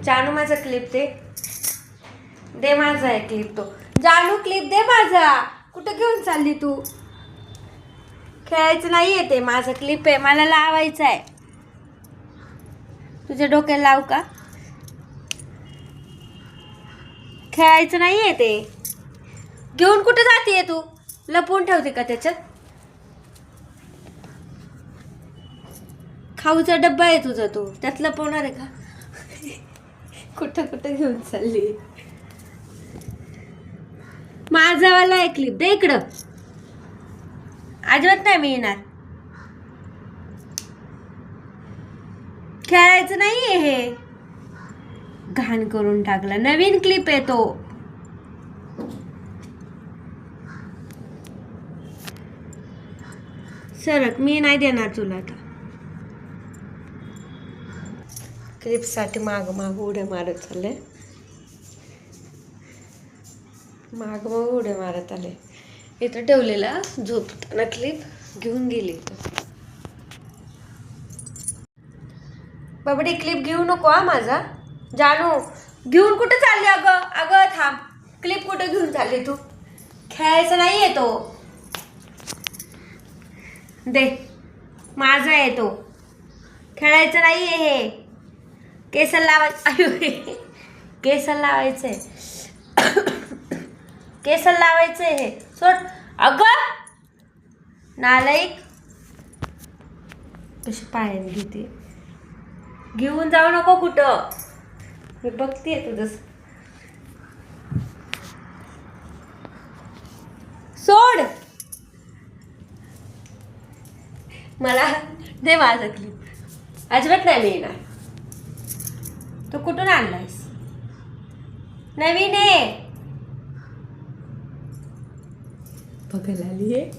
जानू माझा क्लिप दे, दे माझा आहे क्लिप तो. जानू क्लिप दे माझा. कुठं घेऊन चालली तू? खेळायचं नाहीये ते, माझा क्लिप आहे, मला लावायचं आहे. तुझ्या डोक्याला लाव का? खेळायचं नाहीये ते. घेऊन कुठे जातीये तू? लपवून ठेवते का त्याच्यात? खाऊचा डब्बा आहे तुझा, तो त्यात लपवणार आहे का? कुठं कुठं घेऊन चालली? माझावाला आहे क्लिप, दे इकडं. अजिबात नाही मी येणार. खेळायचं नाहीये हे. घाण करून टाकला. नवीन क्लिप आहे तो. सरक, मी नाही देणार तुला आता. क्लिपसाठी माग माग उड्या मारत चालले. माग माग उड्या मारत आले. इथं ठेवलेला झोपताना क्लिप घेऊन गेली. बाबडी क्लिप घेऊ नको हा माझा. जानू घेऊन कुठे चालली? अगं अगं थांब. क्लिप कुठे घेऊन चालली तू? खेळायचं नाहीये तो. दे, माझा आहे तो. खेळायचं नाहीये हे. केसाला लावायचं. केसाला लावायचंय. केसाला लावायचंय हे. सोड. अगं नालायक. कशी पायाने घेते. घेऊन जाऊ नको कुठं. मी बघतीये तुझं. सोड. मला दे माझा क्लिप. अजिबात नाही मी येणार. तू कुठून आणलायस? नवीन आहे. बघायला आली आहे.